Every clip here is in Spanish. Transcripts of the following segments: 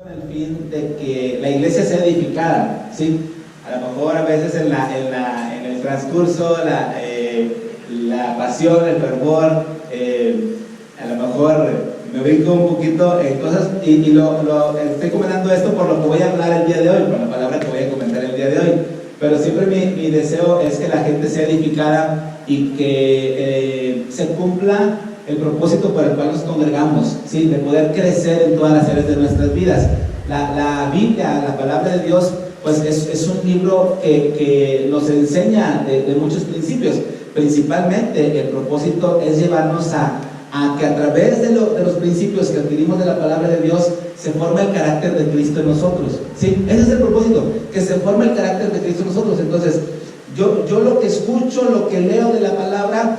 Con el fin de que la iglesia sea edificada, ¿sí? A lo mejor a veces en el transcurso, la pasión, el fervor, a lo mejor me brinco un poquito en cosas y estoy comentando esto por lo que voy a hablar el día de hoy, por la palabra que voy a comentar el día de hoy. Pero siempre mi deseo es que la gente sea edificada y que se cumpla el propósito por el cual nos congregamos, ¿sí? De poder crecer en todas las áreas de nuestras vidas. La Biblia, la palabra de Dios, pues es un libro que nos enseña de muchos principios. Principalmente el propósito es llevarnos a que a través de los principios que adquirimos de la palabra de Dios se forme el carácter de Cristo en nosotros, ¿sí? Ese es el propósito, que se forme el carácter de Cristo en nosotros. Entonces yo lo que escucho, lo que leo de la palabra,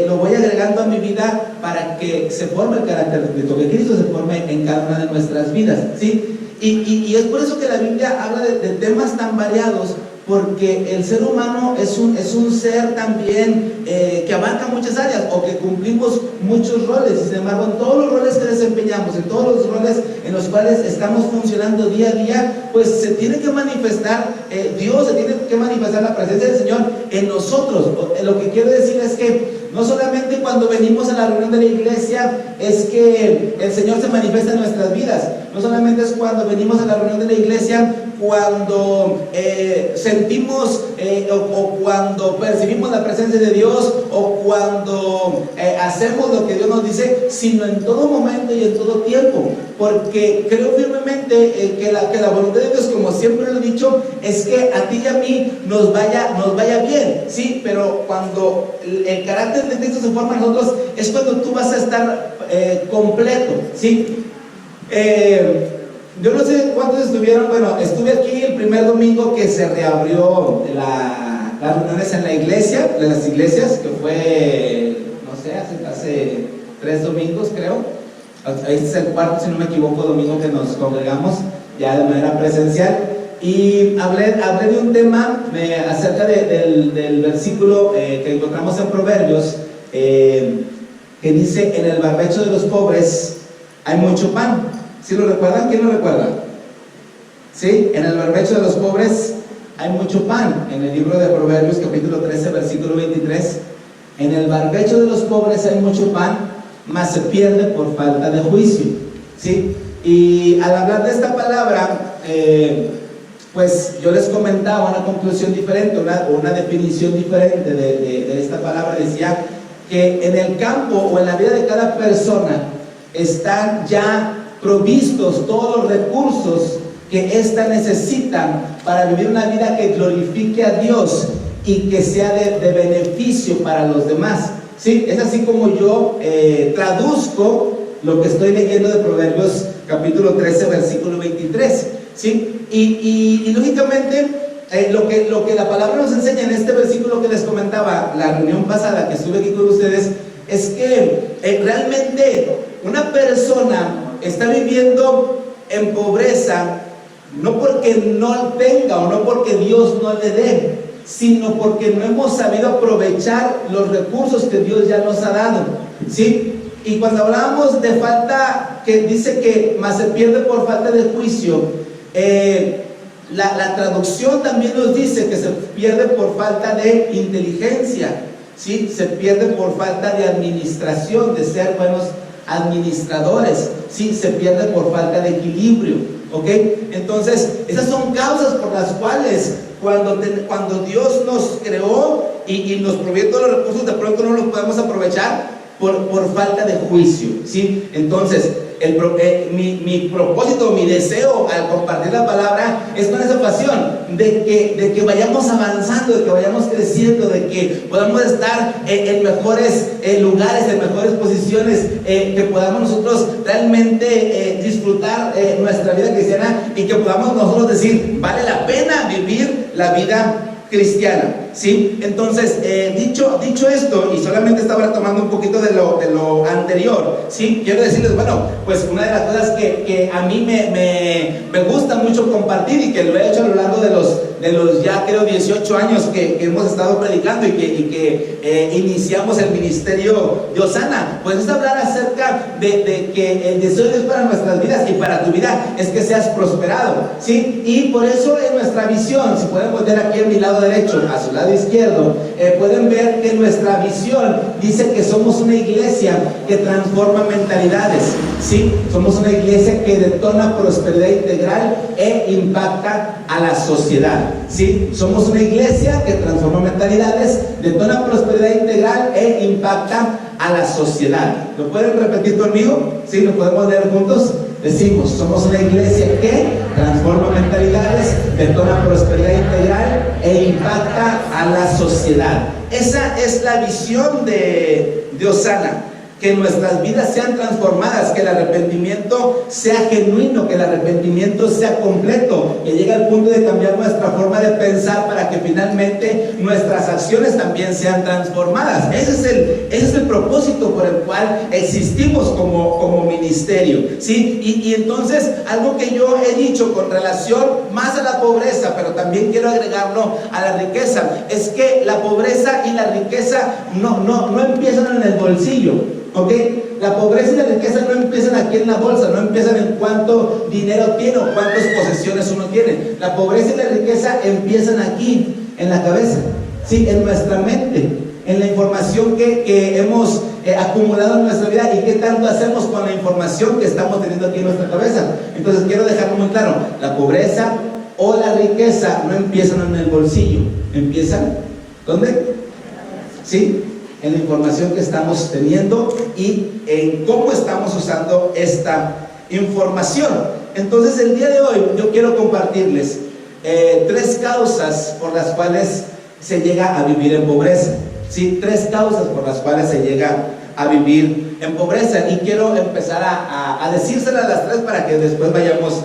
lo voy agregando a mi vida para que se forme el carácter de Cristo, que Cristo se forme en cada una de nuestras vidas, ¿sí? Y es por eso que la Biblia habla de temas tan variados, porque el ser humano es un ser también que abarca muchas áreas o que cumplimos muchos roles. Sin embargo, en todos los roles que desempeñamos, en todos los roles en los cuales estamos funcionando día a día, pues se tiene que manifestar Dios, se tiene que manifestar la presencia del Señor en nosotros. Lo que quiero decir es que no solamente cuando venimos a la reunión de la iglesia es que el Señor se manifiesta en nuestras vidas. No solamente es cuando venimos a la reunión de la iglesia, cuando sentimos o cuando percibimos la presencia de Dios o cuando hacemos lo que Dios nos dice, sino en todo momento y en todo tiempo. Porque creo firmemente que la voluntad de Dios, como siempre lo he dicho, es que a ti y a mí nos vaya bien, ¿sí? Pero cuando el carácter de Cristo se forma en nosotros, es cuando tú vas a estar completo, ¿sí? Yo no sé cuántos estuvieron. Bueno, estuve aquí el primer domingo que se reabrió las reuniones en la iglesia, de las iglesias, que fue, no sé, hace 3 domingos creo. Este es el cuarto, si no me equivoco, domingo que nos congregamos ya de manera presencial. Y hablé de un tema acerca del versículo que encontramos en Proverbios, que dice: en el barbecho de los pobres hay mucho pan. ¿Sí lo recuerdan? ¿Quién lo recuerda? ¿Sí? En el barbecho de los pobres hay mucho pan. En el libro de Proverbios, capítulo 13, versículo 23. En el barbecho de los pobres hay mucho pan, mas se pierde por falta de juicio, ¿sí? Y al hablar de esta palabra, pues yo les comentaba una conclusión diferente, una definición diferente de esta palabra. Decía que en el campo o en la vida de cada persona están ya provistos todos los recursos que ésta necesita para vivir una vida que glorifique a Dios y que sea de beneficio para los demás, ¿sí? Es así como yo traduzco lo que estoy leyendo de Proverbios capítulo 13, versículo 23, ¿sí? Y lógicamente lo que la palabra nos enseña en este versículo que les comentaba la reunión pasada que estuve aquí con ustedes, es que realmente una persona está viviendo en pobreza no porque no tenga o no porque Dios no le dé, sino porque no hemos sabido aprovechar los recursos que Dios ya nos ha dado, ¿sí? Y cuando hablábamos de falta, que dice que más se pierde por falta de juicio, la traducción también nos dice que se pierde por falta de inteligencia, ¿sí? Se pierde por falta de administración, de ser buenos administradores, ¿sí? Se pierde por falta de equilibrio, ¿ok? Entonces, esas son causas por las cuales cuando Dios nos creó y nos provee todos los recursos, de pronto no los podemos aprovechar por falta de juicio, ¿sí? Entonces, mi propósito, mi deseo al compartir la palabra es con esa pasión de que vayamos avanzando, de que vayamos creciendo, de que podamos estar en mejores lugares, en mejores posiciones, que podamos nosotros realmente disfrutar nuestra vida cristiana y que podamos nosotros decir: vale la pena vivir la vida cristiana, ¿sí? Entonces, dicho esto, y solamente estaba tomando un poquito de lo anterior, ¿sí? Quiero decirles, bueno, pues una de las cosas que a mí me gusta mucho compartir y que lo he hecho a lo largo de los ya creo 18 años que hemos estado predicando y que iniciamos el ministerio de Osana, pues es hablar acerca de que el deseo de Dios para nuestras vidas y para tu vida es que seas prosperado, ¿sí? Y por eso en nuestra visión, si pueden volver aquí a mi lado derecho, a su lado izquierdo, pueden ver que nuestra visión dice que somos una iglesia que transforma mentalidades, ¿sí? Somos una iglesia que detona prosperidad integral e impacta a la sociedad, ¿sí? Somos una iglesia que transforma mentalidades, detona prosperidad integral e impacta a la sociedad. ¿Lo pueden repetir conmigo? ¿Sí? ¿Lo podemos leer juntos? Decimos, somos una iglesia que transforma mentalidades, detona prosperidad integral e impacta a la sociedad. Esa es la visión de Osana. Que nuestras vidas sean transformadas, que el arrepentimiento sea genuino, que el arrepentimiento sea completo, que llegue al punto de cambiar nuestra forma de pensar para que finalmente nuestras acciones también sean transformadas. Ese es el propósito por el cual existimos como ministerio, ¿sí? Y entonces, algo que yo he dicho con relación más a la pobreza, pero también quiero agregarlo a la riqueza, es que la pobreza y la riqueza no empiezan en el bolsillo. ¿Ok? La pobreza y la riqueza no empiezan aquí en la bolsa, no empiezan en cuánto dinero tiene o cuántas posesiones uno tiene. La pobreza y la riqueza empiezan aquí, en la cabeza, ¿sí? En nuestra mente, en la información que hemos acumulado en nuestra vida y qué tanto hacemos con la información que estamos teniendo aquí en nuestra cabeza. Entonces quiero dejarlo muy claro, la pobreza o la riqueza no empiezan en el bolsillo, empiezan, ¿dónde? ¿Sí? En la información que estamos teniendo y en cómo estamos usando esta información. Entonces el día de hoy yo quiero compartirles 3 causas por las cuales se llega a vivir en pobreza, ¿sí? 3 causas por las cuales se llega a vivir en pobreza, y quiero empezar a decírselas las 3 para que después vayamos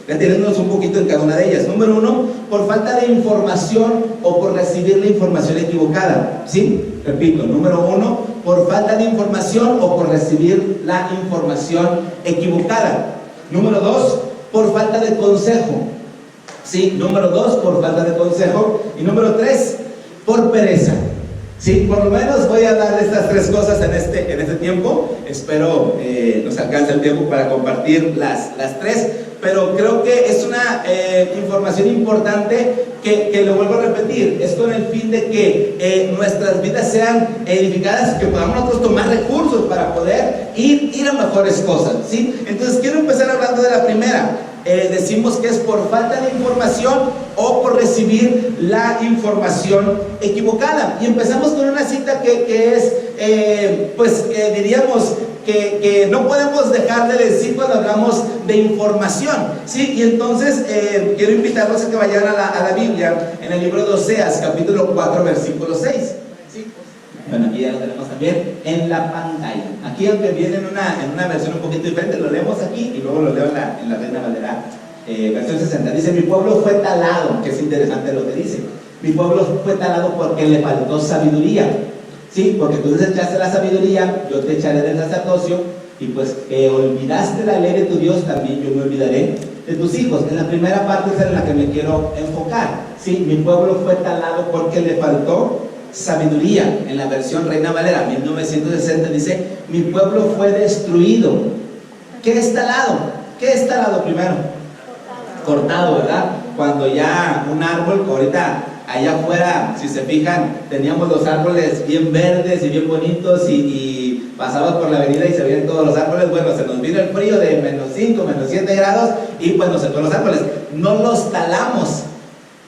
deteniéndonos un poquito en cada una de ellas. Número 1, por falta de información o por recibir la información equivocada, ¿sí? Repito, número 1, por falta de información o por recibir la información equivocada. Número 2, por falta de consejo, ¿sí? Número 2, por falta de consejo. Y número 3, por pereza. Sí, por lo menos voy a hablar de estas 3 cosas en este tiempo. Espero nos alcance el tiempo para compartir las 3, pero creo que es una información importante que lo vuelvo a repetir. Es con el fin de que nuestras vidas sean edificadas y que podamos nosotros tomar recursos para poder ir a mejores cosas, ¿sí? Entonces quiero empezar hablando de la primera. Decimos que es por falta de información o por recibir la información equivocada. Y empezamos con una cita que es, diríamos que no podemos dejar de decir cuando hablamos de información, ¿sí? Y entonces quiero invitarlos a que vayan a la Biblia, en el libro de Oseas, capítulo 4, versículo 6. Bueno, aquí ya lo tenemos también en la pantalla. Aquí, aunque viene en una versión un poquito diferente, lo leemos aquí y luego lo leo en la Reina Valera, versión 60. Dice: mi pueblo fue talado, que es interesante lo que dice. Mi pueblo fue talado porque le faltó sabiduría, ¿sí? Porque tú desechaste la sabiduría, yo te echaré del sacerdocio, y pues olvidaste la ley de tu Dios, también yo me olvidaré de tus hijos. En la primera parte es en la que me quiero enfocar, ¿sí? Mi pueblo fue talado porque le faltó sabiduría. En la versión Reina Valera 1960 dice: mi pueblo fue destruido. ¿Qué es talado? ¿Qué es talado primero? Cortado, ¿verdad? Cuando ya un árbol, ahorita allá afuera, si se fijan, teníamos los árboles bien verdes y bien bonitos y pasabas por la avenida y se veían todos los árboles. Bueno, se nos vino el frío de -5, -7 grados y pues nos secó los árboles. No los talamos,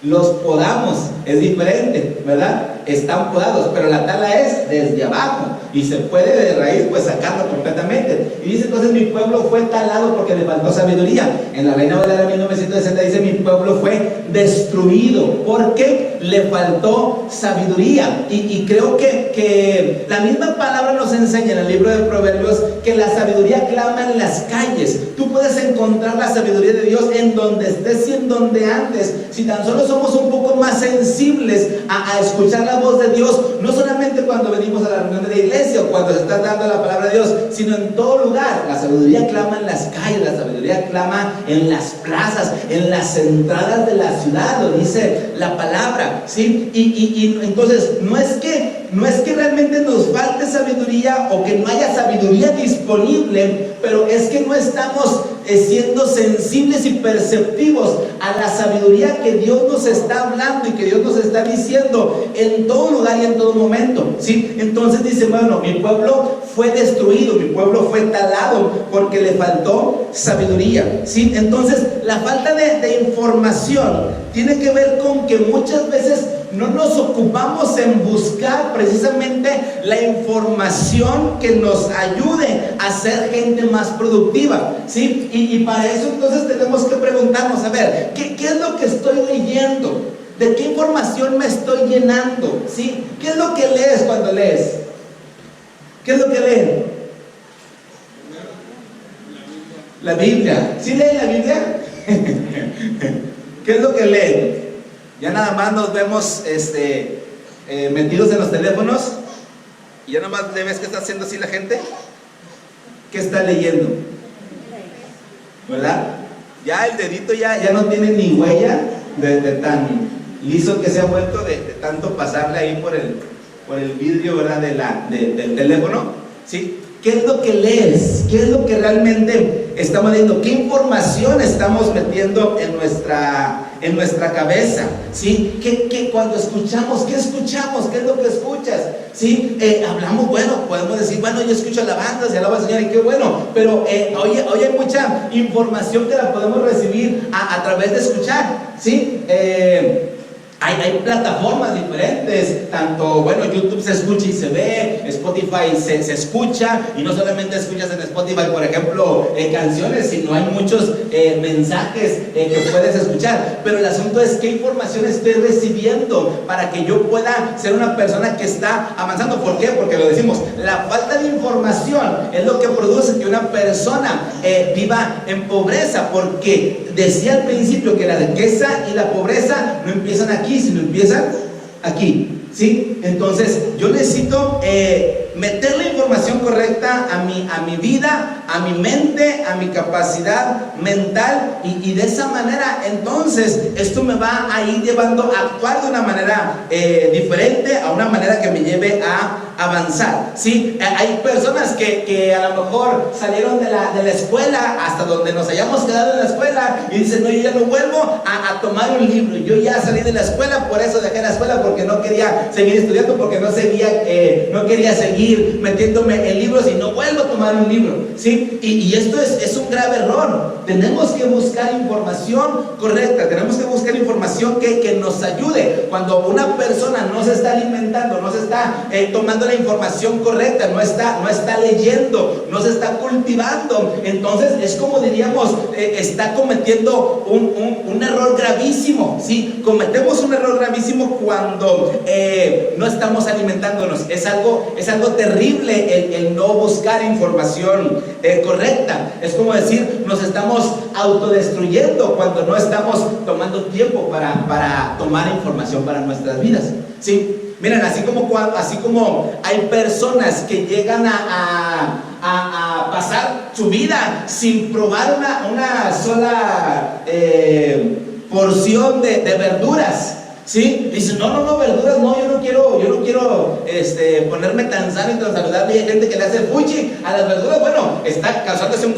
los podamos, es diferente, ¿verdad? Están podados, pero la tala es desde abajo y se puede de raíz pues sacarlo completamente. Y dice entonces: mi pueblo fue talado porque le faltó sabiduría. En la Reina Valera 1960 dice: mi pueblo fue destruido. ¿Por qué? le faltó sabiduría. Y creo que la misma palabra nos enseña en el libro de Proverbios que la sabiduría clama en las calles. Tú puedes encontrar la sabiduría de Dios en donde estés y en donde andes. Si tan solo somos un poco más sensibles a escuchar la voz de Dios, no solamente cuando venimos a la reunión de la iglesia o cuando se está dando la palabra de Dios, sino en todo lugar. La sabiduría clama en las calles, la sabiduría clama en las plazas, en las entradas de la ciudad, lo dice la palabra, ¿sí? Y entonces no es que realmente nos falte sabiduría o que no haya sabiduría disponible, pero es que no estamos siendo sensibles y perceptivos a la sabiduría que Dios nos está hablando y que Dios nos está diciendo en todo lugar y en todo momento, ¿sí? Entonces dice, bueno, mi pueblo fue destruido, mi pueblo fue talado porque le faltó sabiduría, ¿sí? Entonces la falta de información tiene que ver con que muchas veces no nos ocupamos en buscar precisamente la información que nos ayude a ser gente más productiva, ¿sí? Y para eso entonces tenemos que preguntarnos, a ver, ¿qué es lo que estoy leyendo? ¿De qué información me estoy llenando? ¿Sí? ¿Qué es lo que lees cuando lees? ¿Qué es lo que leen? La Biblia. ¿Sí leen la Biblia? ¿Qué es lo que leen? Ya nada más nos vemos metidos en los teléfonos y ya nada más le ves que está haciendo así la gente. ¿Qué está leyendo? ¿Verdad? Ya el dedito ya no tiene ni huella de tan liso que se ha vuelto de tanto pasarle ahí por el vidrio, ¿verdad? Del teléfono, ¿sí? ¿Qué es lo que lees? ¿Qué es lo que realmente estamos leyendo? ¿Qué información estamos metiendo en nuestra cabeza? ¿Sí? Cuando escuchamos, ¿qué escuchamos? ¿Qué es lo que escuchas? ¿Sí? Hablamos, bueno, podemos decir, bueno, yo escucho alabanzas y alaba al Señor y qué bueno, pero hoy hay mucha información que la podemos recibir a través de escuchar, ¿sí? Hay plataformas diferentes, tanto, bueno, YouTube se escucha y se ve, Spotify se escucha, y no solamente escuchas en Spotify, por ejemplo, canciones, sino hay muchos mensajes que puedes escuchar, pero el asunto es qué información estoy recibiendo para que yo pueda ser una persona que está avanzando. ¿Por qué? Porque lo decimos, la falta de información es lo que produce que una persona viva en pobreza, porque decía al principio que la riqueza y la pobreza no empiezan aquí, sino empiezan aquí, ¿sí? Entonces yo necesito meter la información correcta a mi vida, a mi mente, a mi capacidad mental, y de esa manera entonces esto me va a ir llevando a actuar de una manera diferente, a una manera que me lleve a avanzar, ¿sí? Hay personas que a lo mejor salieron de la escuela hasta donde nos hayamos quedado en la escuela y dicen, no, yo ya no vuelvo a tomar un libro, yo ya salí de la escuela, por eso dejé la escuela, porque no quería seguir estudiando, porque no quería seguir metiéndome en libros y no vuelvo a tomar un libro, ¿sí? Y esto es un grave error. Tenemos que buscar información correcta, tenemos que buscar información que nos ayude. Cuando una persona no se está alimentando, no se está tomando la información correcta, no está leyendo, no se está cultivando, entonces es como diríamos, está cometiendo un error gravísimo, ¿sí? Cometemos un error gravísimo cuando no estamos alimentándonos. Es algo terrible el no buscar información correcta. Es como decir, nos estamos autodestruyendo cuando no estamos tomando tiempo para tomar información para nuestras vidas, ¿sí? Miren, así como hay personas que llegan a pasar su vida sin probar una sola porción de verduras, ¿sí? Dicen, no, verduras, no, yo no quiero ponerme tan sano y tan saludable. Y hay gente que le hace fuchi a las verduras. Bueno, está causándose un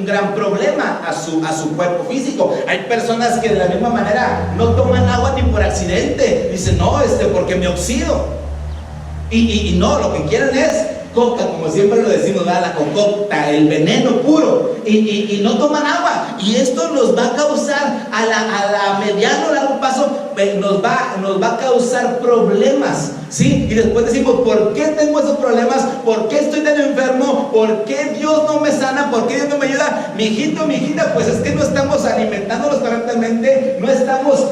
gran problema a su cuerpo físico. Hay personas que de la misma manera no toman agua ni por accidente. Dicen, no, porque me oxido. Y no, lo que quieren es coca, como siempre lo decimos, ¿verdad? La cocota, el veneno puro. y no toman agua. Y esto nos va a causar a la mediano o largo plazo, nos va a causar problemas, ¿sí? Y después decimos, ¿por qué tengo esos problemas? ¿Por qué estoy tan enfermo? ¿Por qué Dios no me sana? ¿Por qué Dios no me ayuda? Mi hijito, mi hijita, pues es que no estamos alimentándonos correctamente, no estamos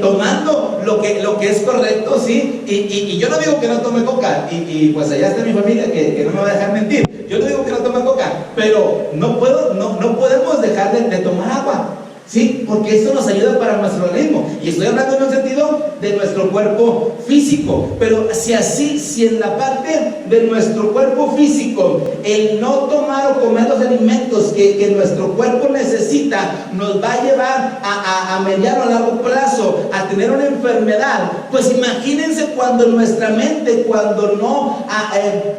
tomando lo que es correcto, ¿sí? Y yo no digo que no tome coca, y pues allá está mi familia que no me va a dejar mentir. Yo no digo que no tome coca, pero no podemos dejar de tomar agua, ¿sí? Porque eso nos ayuda para nuestro organismo. Y estoy hablando en un sentido de nuestro cuerpo físico. Pero si en la parte de nuestro cuerpo físico, el no tomar o comer los alimentos que nuestro cuerpo necesita, nos va a llevar a mediano o largo plazo a tener una enfermedad, pues imagínense cuando nuestra mente, cuando no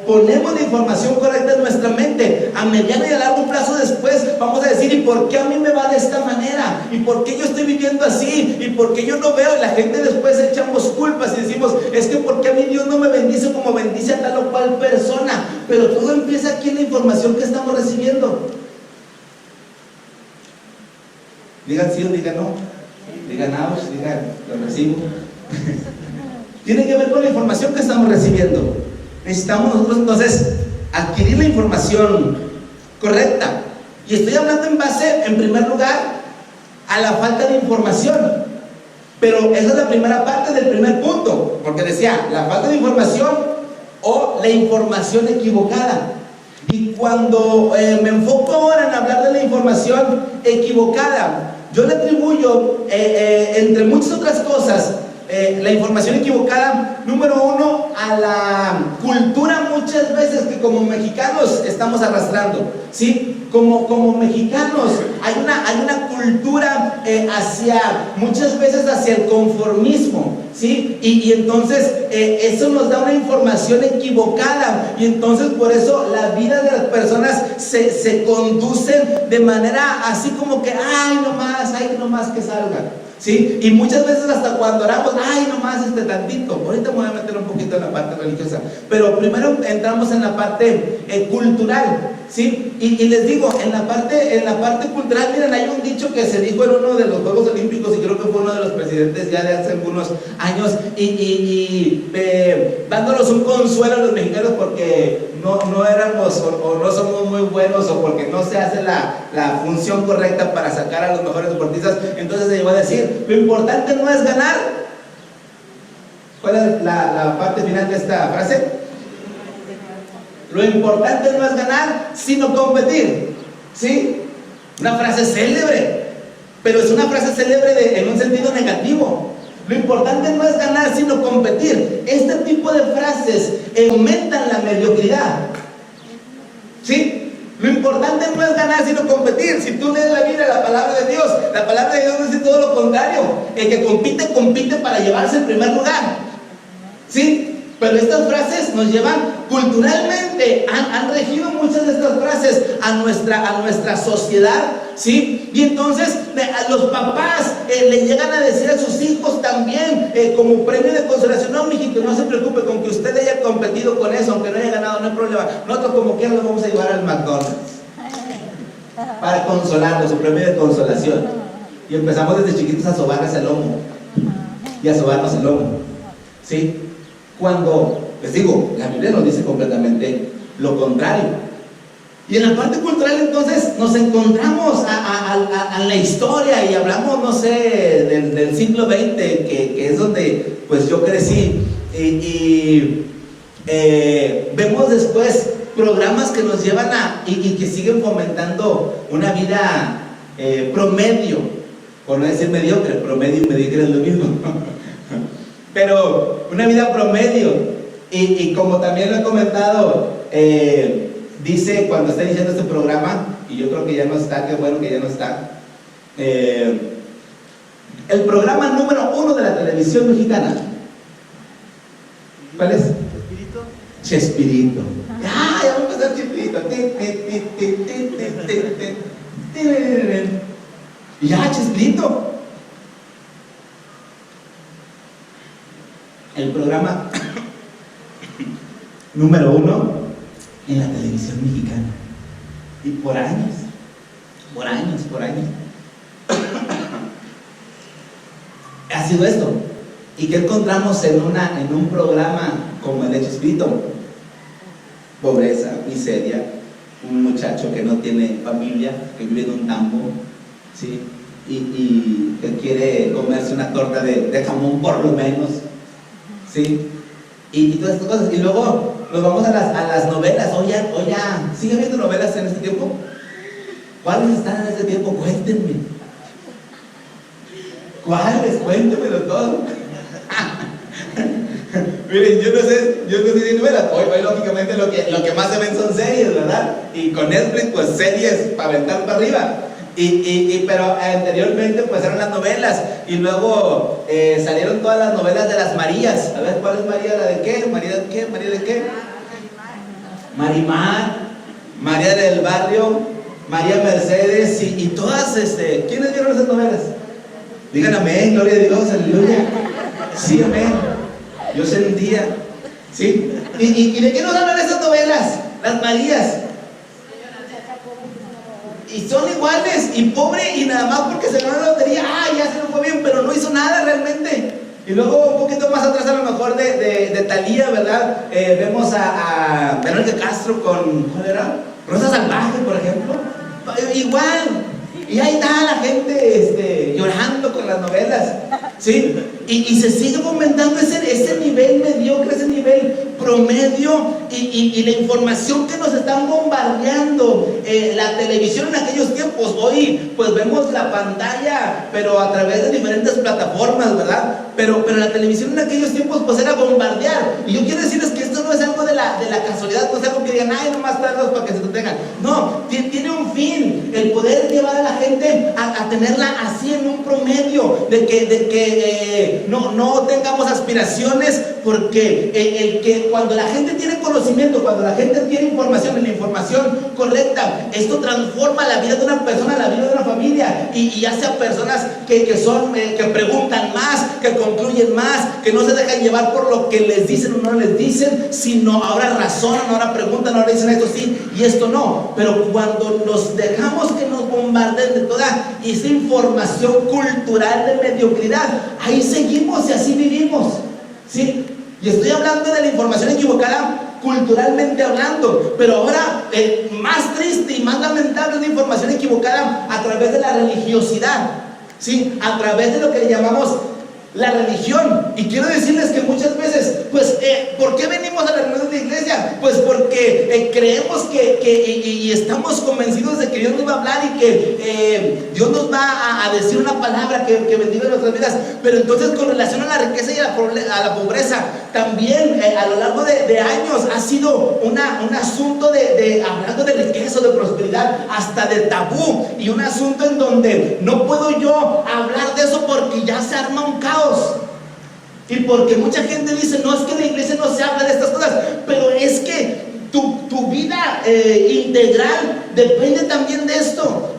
ponemos la información correcta en nuestra mente, a mediano y a largo plazo después vamos a decir, ¿y por qué a mí me va de esta manera? ¿Y por qué yo estoy viviendo así? ¿Y por qué yo no veo? Y la gente después echamos culpas y decimos, es que ¿por qué a mí Dios no me bendice como bendice a tal o cual persona? Pero todo empieza aquí en la información que estamos recibiendo. Digan sí o digan no, digan ouch, digan lo recibo. Tiene que ver con la información que estamos recibiendo. Necesitamos nosotros entonces adquirir la información correcta. Y estoy hablando en base, en primer lugar, a la falta de información. Pero esa es la primera parte del primer punto, porque decía, la falta de información o la información equivocada. Y cuando me enfoco ahora en hablar de la información equivocada, yo le atribuyo, entre muchas otras cosas, la información equivocada, número uno, a la cultura muchas veces que como mexicanos estamos arrastrando, ¿sí? Como mexicanos hay una cultura muchas veces hacia el conformismo, ¿sí? Y entonces eso nos da una información equivocada, y entonces por eso la vida de las personas se conducen de manera así como que, ay nomás que salga, ¿sí? Y muchas veces hasta cuando oramos, ay nomás tantito. Ahorita me voy a meter un poquito en la parte religiosa, pero primero entramos en la parte cultural, ¿sí? Y les digo, en la parte cultural, miren, hay un dicho que se dijo en uno de los Juegos Olímpicos, y creo que fue uno de los presidentes ya de hace algunos años, dándonos un consuelo a los mexicanos porque no éramos o no somos muy buenos, o porque no se hace la función correcta para sacar a los mejores deportistas. Entonces se llegó a decir, lo importante no es ganar. ¿Cuál es la parte final de esta frase? Lo importante no es ganar, sino competir, ¿sí? Una frase célebre, pero es una frase célebre en un sentido negativo. Lo importante no es ganar, sino competir. Este tipo de frases aumentan la mediocridad, ¿sí? Lo importante no es ganar, sino competir. Si tú lees la Biblia, la palabra de Dios dice todo lo contrario. El que compite para llevarse el primer lugar, ¿sí? Pero estas frases nos llevan culturalmente, han regido muchas de estas frases a nuestra sociedad, ¿sí? Y entonces a los papás le llegan a decir a sus hijos también, como premio de consolación, no, mijito, no se preocupe con que usted haya competido con eso, aunque no haya ganado, no hay problema, nosotros como quiera los vamos a llevar al McDonald's para consolarlos, su premio de consolación. Y empezamos desde chiquitos a sobarles el lomo y a sobarnos el lomo, ¿sí? Cuando, les digo, la Biblia nos dice completamente lo contrario. Y en la parte cultural entonces nos encontramos a la historia, y hablamos, no sé, del siglo XX, que es donde pues yo crecí, y vemos después programas que nos llevan y que siguen fomentando una vida promedio, por no decir mediocre. Promedio y mediocre es lo mismo. Pero una vida promedio, y como también lo he comentado, dice cuando está iniciando este programa, y yo creo que ya no está, qué bueno que ya no está, el programa número 1 de la televisión mexicana, ¿cuál es? Chespirito. Ya vamos a empezar Chespirito. Y ya, Chespirito. El programa número 1 en la televisión mexicana, y por años. Por años, por años. Ha sido esto. ¿Y qué encontramos en un programa como el Hecho Espíritu? Pobreza, miseria, un muchacho que no tiene familia, que vive en un tambo, ¿sí? Y que quiere comerse una torta de jamón por lo menos, ¿sí? Y todas estas cosas. Y luego nos vamos a las novelas. Oye, ¿sigue habiendo novelas en este tiempo? ¿Cuáles están en este tiempo? Cuéntenme. ¿Cuáles? Cuéntemelo todo. Miren, yo no sé si novelas. Hoy lógicamente lo que más se ven son series, ¿verdad? Y con Netflix, pues series para aventar para arriba. Pero anteriormente pues eran las novelas. Y luego salieron todas las novelas de las Marías. A ver, ¿cuál es María? ¿La de qué? ¿María de qué? ¿María de qué? Marimar, María del Barrio, María Mercedes y todas, ¿quiénes vieron esas novelas? Digan amén, gloria a Dios, aleluya. Sí, amén. Yo sentía, ¿sí? ¿Y de qué nos hablan esas novelas? Las Marías. Y son iguales, y pobre, y nada más porque se ganó la lotería, ya se lo fue bien, pero no hizo nada realmente. Y luego un poquito más atrás a lo mejor de Thalía, ¿verdad? Vemos a Verónica Castro con, ¿cuál era? Rosa Salvaje, por ejemplo. Igual. Y ahí está la gente llorando con las novelas, ¿sí? Y se sigue fomentando ese nivel mediocre, ese nivel promedio y la información que nos están bombardeando. La televisión en aquellos tiempos, hoy pues vemos la pantalla, pero a través de diferentes plataformas, ¿verdad? Pero la televisión en aquellos tiempos pues era bombardear. Y yo quiero decirles que esto no es algo de la casualidad, no es algo que digan, nomás tardas para que se entretengan. No, tiene un fin, el poder llevar a la gente a tenerla así en un promedio, de que no tengamos aspiraciones, porque el que cuando la gente tiene conocimiento, cuando la gente tiene información, la información correcta, esto transforma la vida de una persona, la vida de una familia, y hace a personas que preguntan más, que concluyen más, que no se dejan llevar por lo que les dicen o no les dicen, sino ahora razonan, ahora preguntan, ahora dicen esto sí y esto no. Pero cuando nos dejamos que nos bombardeen de toda esa información cultural de mediocridad, ahí seguimos y así vivimos, ¿sí? Y estoy hablando de la información equivocada culturalmente hablando, pero ahora más triste y más lamentable es la información equivocada a través de la religiosidad, ¿sí? A través de lo que le llamamos la religión. Y quiero decirles que muchas veces, pues, ¿por qué venimos a la reunión de iglesia? Pues porque creemos y estamos convencidos de que Dios nos va a hablar y que Dios nos va a decir una palabra que bendiga nuestras vidas. Pero entonces, con relación a la riqueza y a la pobreza, también a lo largo de años ha sido un asunto hablando de riqueza, de prosperidad, hasta de tabú, y un asunto en donde no puedo yo hablar de eso porque ya se arma un caos. Y porque mucha gente dice, no, es que en la iglesia no se habla de estas cosas, pero es que tu vida integral depende también de esto,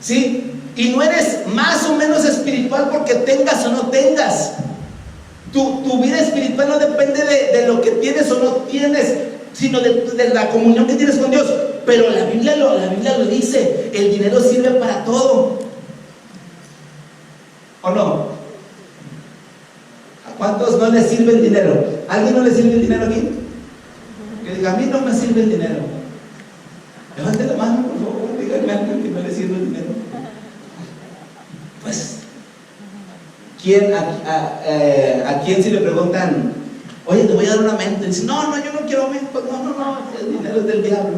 ¿sí? Y no eres más o menos espiritual porque tengas o no tengas. Tu vida espiritual no depende de lo que tienes o no tienes, sino de la comunión que tienes con Dios. Pero la Biblia lo dice, el dinero sirve para todo, ¿o no? ¿A cuántos no les sirve el dinero? ¿A alguien no le sirve el dinero aquí? Que diga, a mí no me sirve el dinero. Levante la mano, por favor, díganme a alguien que no le sirve el dinero. Pues, ¿a quién si le preguntan, oye, te voy a dar un aumento? Y dice, no, yo no quiero aumento, no, el dinero es del diablo.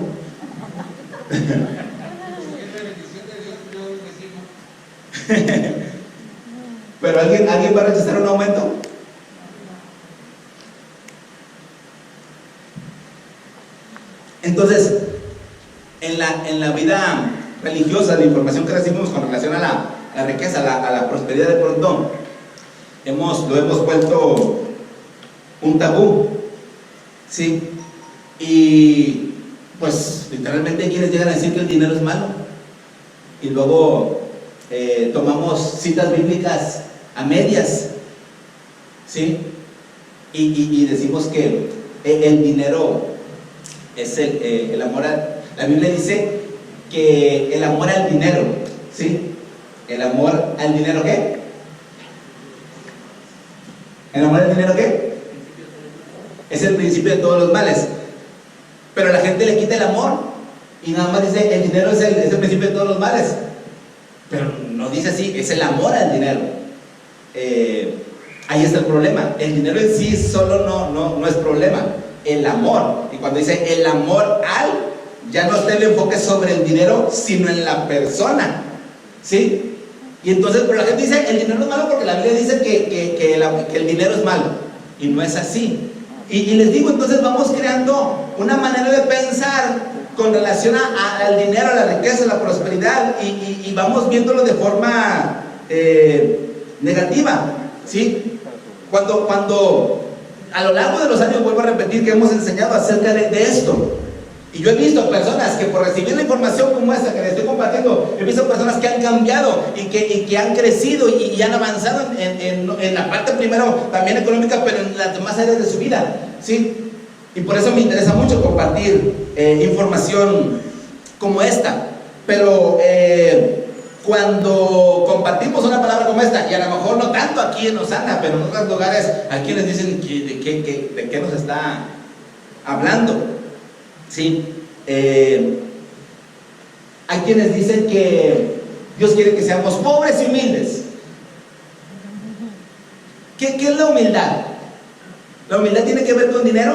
Pero ¿alguien va a rechazar un aumento? Entonces, en la vida religiosa, la información que recibimos con relación a la riqueza, a la prosperidad, de pronto lo hemos vuelto un tabú, ¿sí? Y pues literalmente hay quienes llegan a decir que el dinero es malo, y luego tomamos citas bíblicas a medias, ¿sí? Y decimos que el dinero es el amor. La Biblia dice que el amor al dinero, ¿sí? ¿El amor al dinero qué? ¿El amor al dinero qué? Es el principio de todos los males. Pero la gente le quita el amor y nada más dice, el dinero es el principio de todos los males. Pero no dice así, es el amor al dinero. Ahí está el problema. El dinero en sí solo no es problema. El amor. Y cuando dice el amor al, ya no está el enfoque sobre el dinero, sino en la persona. ¿Sí? Y entonces, pero la gente dice, el dinero es malo porque la Biblia dice que el dinero es malo. Y no es así. Y les digo, entonces vamos creando una manera de pensar con relación al dinero, a la riqueza, a la prosperidad, y vamos viéndolo de forma negativa, ¿sí? Cuando a lo largo de los años, vuelvo a repetir que hemos enseñado acerca de esto, y yo he visto personas que por recibir la información como esta que les estoy compartiendo, he visto personas que han cambiado y que han crecido y han avanzado en la parte primero también económica, pero en las demás áreas de su vida, ¿sí? Y por eso me interesa mucho compartir información como esta. Pero cuando compartimos una palabra como esta, y a lo mejor no tanto aquí en Osana, pero en otros lugares, hay quienes dicen de qué nos está hablando. Sí, hay quienes dicen que Dios quiere que seamos pobres y humildes. ¿Qué es la humildad? ¿La humildad tiene que ver con dinero?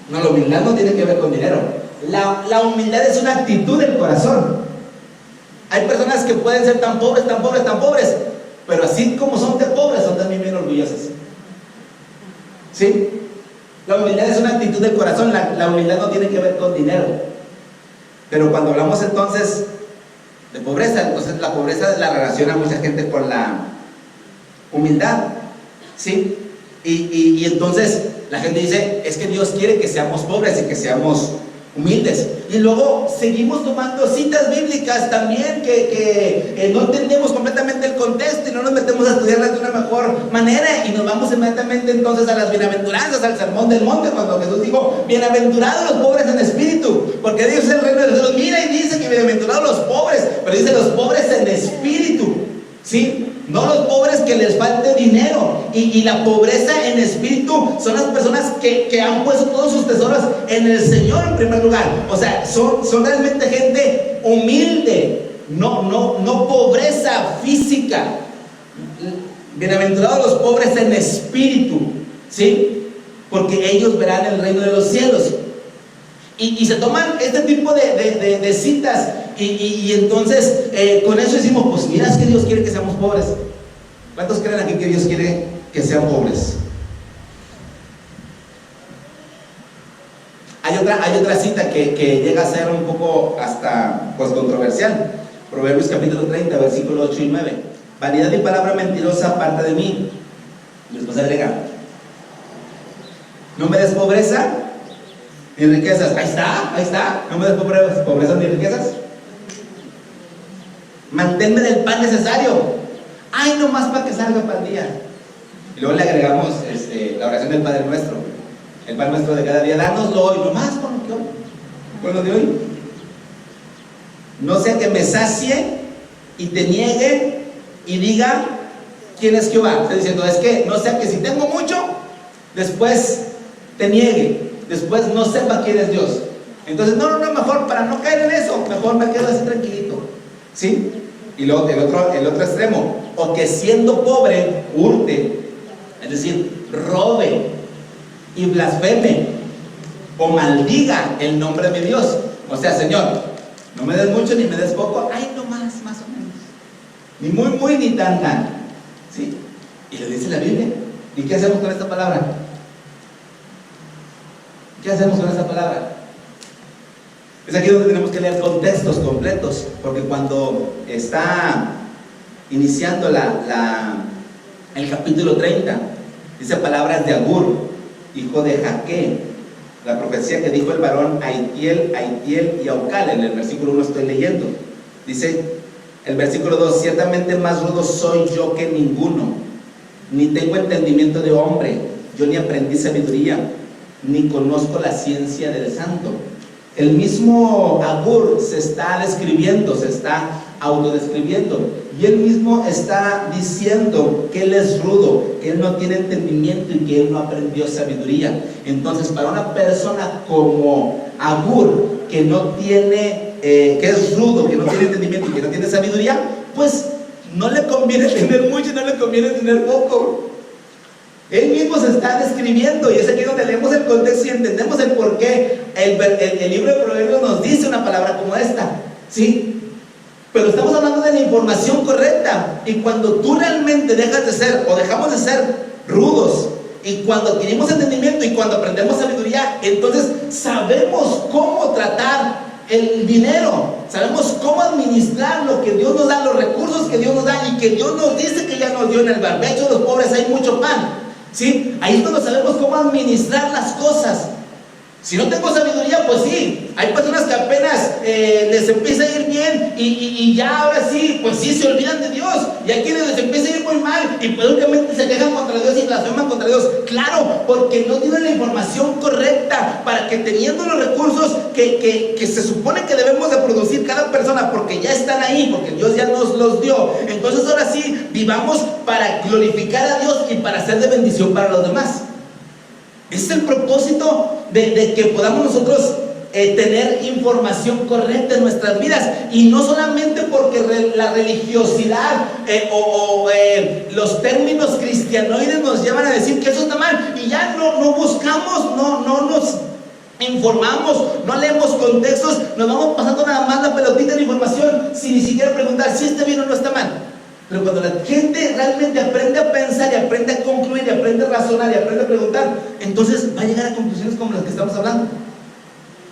No, la humildad no tiene que ver con dinero. La humildad es una actitud del corazón. Hay personas que pueden ser tan pobres, pero así como son de pobres, son también bien orgullosas. ¿Sí? La humildad es una actitud del corazón. La humildad no tiene que ver con dinero. Pero cuando hablamos entonces de pobreza, entonces la pobreza la relaciona mucha gente con la humildad, ¿sí? Y entonces la gente dice, es que Dios quiere que seamos pobres y que seamos humildes. Y luego seguimos tomando citas bíblicas también que no entendemos completamente el contexto y no nos metemos a estudiarlas de una mejor manera, y nos vamos inmediatamente entonces a las bienaventuranzas, al sermón del monte, cuando Jesús dijo, bienaventurados los pobres en espíritu, porque Dios es el reino de los cielos. Mira, y dice que bienaventurados los pobres, pero dice los pobres en espíritu, ¿sí? No los pobres que les falte dinero. Y la pobreza en espíritu son las personas que han puesto todos sus tesoros en el Señor en primer lugar. O sea, son realmente gente humilde, no pobreza física. Bienaventurados los pobres en espíritu, ¿sí? Porque ellos verán el reino de los cielos. Y se toman este tipo de citas y entonces con eso decimos, pues mira, es que Dios quiere que seamos pobres. ¿Cuántos creen aquí que Dios quiere que sean pobres? Hay otra cita que llega a ser un poco hasta pues controversial. Proverbios capítulo 30, versículo 8 y 9. Vanidad y palabra mentirosa aparte de mí. Después agrega, no me des pobreza ni riquezas. Ahí está. No me des pobreza ni riquezas. Manténme del pan necesario. Ay, nomás para que salga para el día. Y luego le agregamos la oración del Padre Nuestro. El pan nuestro de cada día, dánoslo hoy, nomás con lo de hoy. No sea que me sacie y te niegue y diga quién es Jehová. Está diciendo, es que no sea que si tengo mucho, después te niegue, después no sepa quién es Dios. Entonces, no, mejor para no caer en eso, mejor me quedo así tranquilito, ¿sí? Y luego el otro extremo, o que siendo pobre, hurte, es decir, robe y blasfeme, o maldiga el nombre de Dios. O sea, Señor, no me des mucho ni me des poco, ay, no más o menos, ni muy ni tan, ¿sí? Y le dice la Biblia. ¿Y qué hacemos con esta palabra? ¿Qué hacemos con esta palabra? Es aquí donde tenemos que leer contextos completos, porque cuando está iniciando el capítulo 30, dice palabras de Agur, hijo de Jaque, la profecía que dijo el varón Aitiel y Aucal. En el versículo 1 estoy leyendo. Dice el versículo 2, ciertamente más rudo soy yo que ninguno, ni tengo entendimiento de hombre, yo ni aprendí sabiduría, ni conozco la ciencia del santo. El mismo Agur se está describiendo, se está autodescribiendo, y él mismo está diciendo que él es rudo, que él no tiene entendimiento y que él no aprendió sabiduría. Entonces, para una persona como Agur, que no tiene, que es rudo, que no tiene entendimiento y que no tiene sabiduría, pues no le conviene tener mucho y no le conviene tener poco. Él mismo se está describiendo, y es aquí donde leemos el contexto y entendemos el por qué el libro de Proverbios nos dice una palabra como esta, ¿sí? Pero estamos hablando de la información correcta, y cuando tú realmente dejas de ser o dejamos de ser rudos, y cuando adquirimos entendimiento y cuando aprendemos sabiduría, entonces sabemos cómo tratar el dinero, sabemos cómo administrar lo que Dios nos da, los recursos que Dios nos da y que Dios nos dice que ya nos dio. En el barbecho de los pobres hay mucho pan, ¿sí? Ahí es cuando sabemos cómo administrar las cosas. Si no tengo sabiduría, pues sí, hay personas que apenas les empieza a ir bien y ya ahora sí, pues sí, se olvidan de Dios. Y hay quienes les empieza a ir muy mal y pues únicamente se quejan contra Dios y blasfeman contra Dios. Claro, porque no tienen la información correcta para que, teniendo los recursos que se supone que debemos de producir cada persona, porque ya están ahí, porque Dios ya nos los dio, entonces ahora sí, vivamos para glorificar a Dios y para ser de bendición para los demás. Ese es el propósito de que podamos nosotros tener información correcta en nuestras vidas, y no solamente porque la religiosidad los términos cristianoides nos llevan a decir que eso está mal, y ya no buscamos, no nos informamos, no leemos contextos, nos vamos pasando nada más la pelotita de información sin ni siquiera preguntar si está bien o no está mal. Pero cuando la gente realmente aprende a pensar y aprende a concluir y aprende a razonar y aprende a preguntar, entonces va a llegar a conclusiones como las que estamos hablando.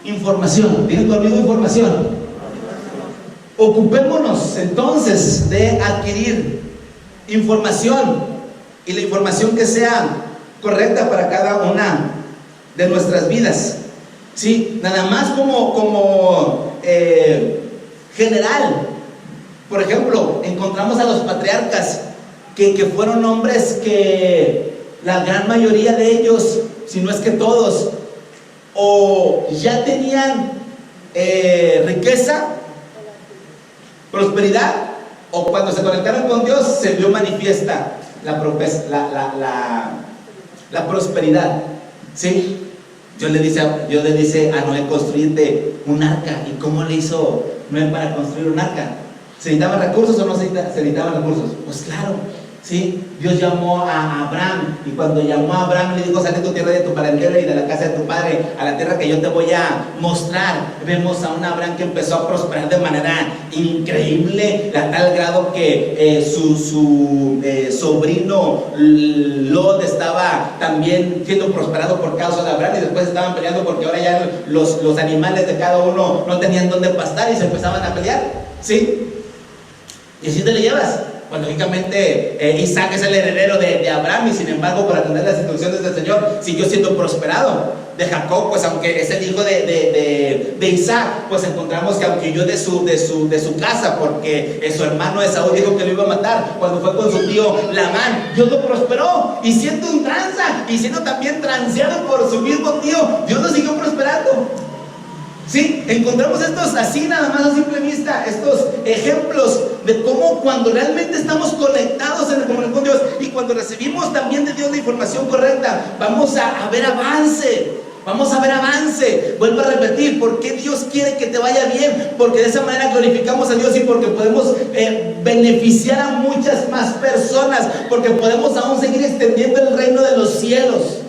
Información, ¿tienen conmigo información? Ocupémonos entonces de adquirir información, y la información que sea correcta para cada una de nuestras vidas, ¿sí? Nada más como general. Por ejemplo, encontramos a los patriarcas que fueron hombres que la gran mayoría de ellos, si no es que todos, o ya tenían riqueza, prosperidad, o cuando se conectaron con Dios se vio manifiesta la prosperidad, ¿sí? Dios le dice a Noé: construirte un arca. ¿Y cómo le hizo Noé para construir un arca? ¿Se necesitaban recursos o no se necesitaban recursos? Pues claro, ¿sí? Dios llamó a Abraham, y cuando llamó a Abraham le dijo: sal de tu tierra y de tu parentela y de la casa de tu padre a la tierra que yo te voy a mostrar. Vemos a un Abraham que empezó a prosperar de manera increíble, a tal grado que su sobrino Lot estaba también siendo prosperado por causa de Abraham, y después estaban peleando porque ahora ya los animales de cada uno no tenían dónde pastar y se empezaban a pelear, ¿sí? Y así te le llevas. Pues lógicamente Isaac es el heredero de Abraham, y sin embargo, por atender las instrucciones del Señor, siguió siendo prosperado. De Jacob, pues aunque es el hijo de Isaac, pues encontramos que aunque huyó de su casa porque su hermano Esaú dijo que lo iba a matar, cuando fue con su tío Labán, Dios lo prosperó, y siendo un tranza y siendo también transeado por su mismo tío, Dios lo siguió prosperando. Sí, encontramos estos así, nada más a simple vista, estos ejemplos de cómo cuando realmente estamos conectados en el comunión con Dios, y cuando recibimos también de Dios la información correcta, vamos a ver avance. Vamos a ver avance. Vuelvo a repetir: ¿por qué Dios quiere que te vaya bien? Porque de esa manera glorificamos a Dios, y porque podemos beneficiar a muchas más personas, porque podemos aún seguir extendiendo el reino de los cielos.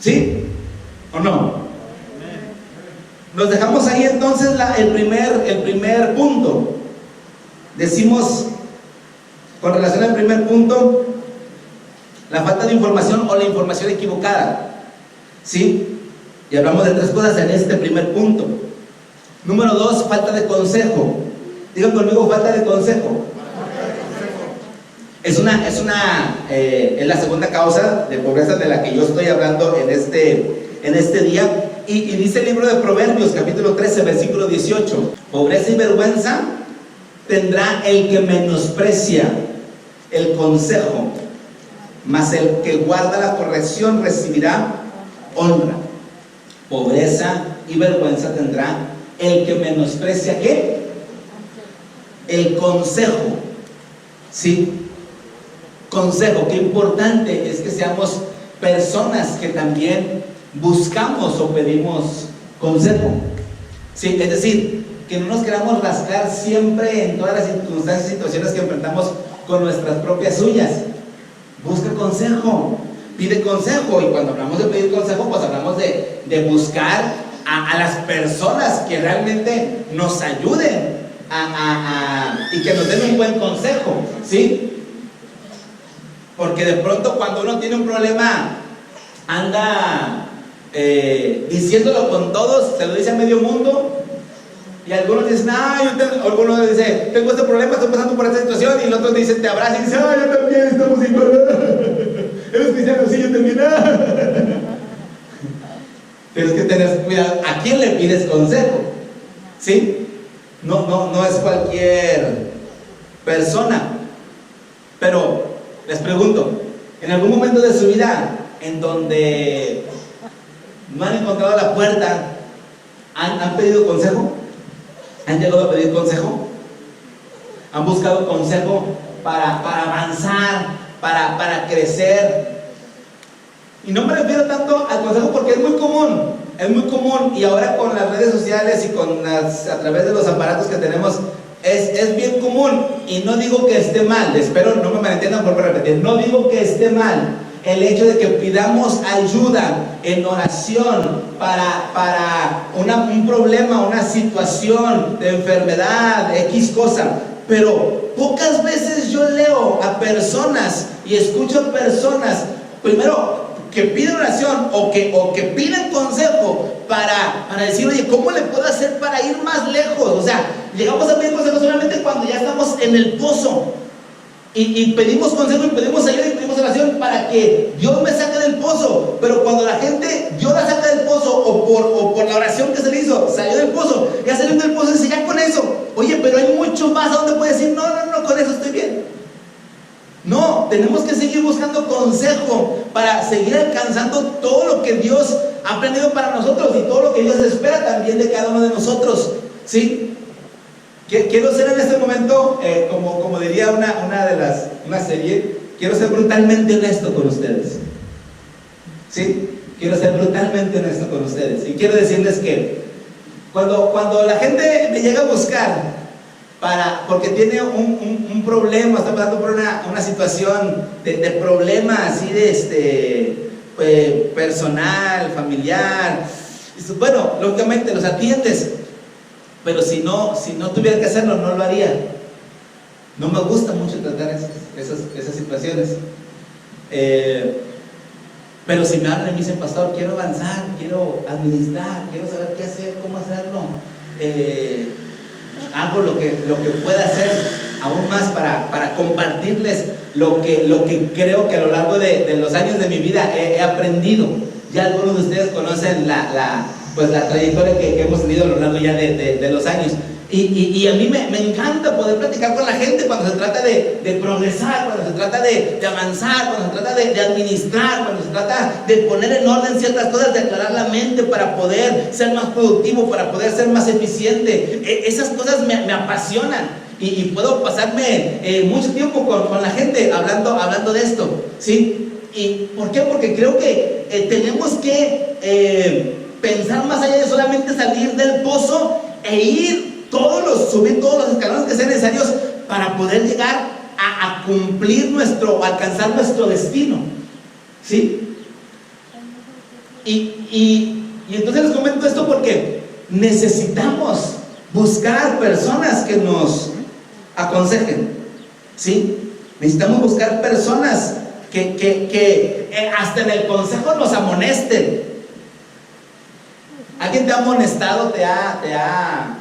¿Sí? ¿O no? Nos dejamos ahí entonces el primer punto. Decimos, con relación al primer punto, la falta de información o la información equivocada, ¿sí? Y hablamos de tres cosas en este primer punto. Número 2, falta de consejo. Digan conmigo: falta de consejo. Es la segunda causa de pobreza de la que yo estoy hablando en este día. Y dice el libro de Proverbios, capítulo 13, versículo 18: pobreza y vergüenza tendrá el que menosprecia el consejo, mas el que guarda la corrección recibirá honra. pobreza y vergüenza tendrá el que menosprecia, ¿qué? El consejo. ¿Sí? Consejo. Qué importante es que seamos personas que también buscamos o pedimos consejo. ¿Sí? Es decir, que no nos queramos rascar siempre en todas las circunstancias y situaciones que enfrentamos con nuestras propias uñas. Busca consejo, pide consejo. Y cuando hablamos de pedir consejo, pues hablamos de buscar a las personas que realmente nos ayuden y que nos den un buen consejo, ¿sí? Porque de pronto cuando uno tiene un problema anda diciéndolo con todos, se lo dice a medio mundo. Y algunos dicen, algunos dicen, tengo este problema, estoy pasando por esta situación. Y el otro dice, te abraza y dice, yo también, estamos igual. Eres cristiano, sí, yo también. Tienes que tener cuidado a quién le pides consejo, ¿sí? No es cualquier persona. Pero les pregunto, ¿en algún momento de su vida en donde no han encontrado la puerta, han pedido consejo? ¿Han llegado a pedir consejo? ¿Han buscado consejo para avanzar, para crecer? Y no me refiero tanto al consejo porque es muy común, y ahora con las redes sociales y a través de los aparatos que tenemos, es bien común. Y no digo que esté mal, espero no me malentiendan, por repetir, no digo que esté mal el hecho de que pidamos ayuda en oración para un problema, una situación de enfermedad, X cosa. Pero pocas veces yo leo a personas y escucho a personas, primero, que piden oración o que piden consejo para decir, oye, ¿cómo le puedo hacer para ir más lejos? O sea, llegamos a pedir consejo solamente cuando ya estamos en el pozo. Y pedimos consejo y pedimos ayuda y pedimos oración para que Dios me saque del pozo. Pero cuando la gente, Dios la saca del pozo o por la oración que se le hizo, salió del pozo, ya salió del pozo y dice, ya con eso. Oye, pero hay mucho más a donde puede decir, no, con eso estoy bien. No, tenemos que seguir buscando consejo para seguir alcanzando todo lo que Dios ha planeado para nosotros y todo lo que Dios espera también de cada uno de nosotros, ¿sí? Quiero ser en este momento, como diría una serie, quiero ser brutalmente honesto con ustedes. ¿Sí? Quiero ser brutalmente honesto con ustedes. Y quiero decirles que cuando la gente me llega a buscar porque tiene un problema, está pasando por una situación de problema así personal, familiar, bueno, lógicamente los atiendes. Pero si no tuviera que hacerlo, no lo haría. No me gusta mucho tratar esas situaciones. Pero si me hablan y me dicen, pastor, quiero avanzar, quiero administrar, quiero saber qué hacer, cómo hacerlo, hago lo que pueda hacer aún más para compartirles lo que creo que a lo largo de los años de mi vida he aprendido. Ya algunos de ustedes conocen la trayectoria que hemos tenido a lo largo ya de los años. Y a mí me encanta poder platicar con la gente cuando se trata de progresar, cuando se trata de avanzar, cuando se trata de administrar, cuando se trata de poner en orden ciertas cosas, de aclarar la mente para poder ser más productivo, para poder ser más eficiente. Esas cosas me apasionan y puedo pasarme mucho tiempo con la gente hablando de esto, ¿sí? ¿Y por qué? Porque creo que tenemos que pensar más allá de solamente salir del pozo e ir subir todos los escalones que sean necesarios para poder llegar a alcanzar nuestro destino, ¿sí? Y entonces les comento esto porque necesitamos buscar personas que nos aconsejen, ¿sí? Necesitamos buscar personas que hasta en el consejo nos amonesten. ¿Alguien te ha amonestado? ¿Te ha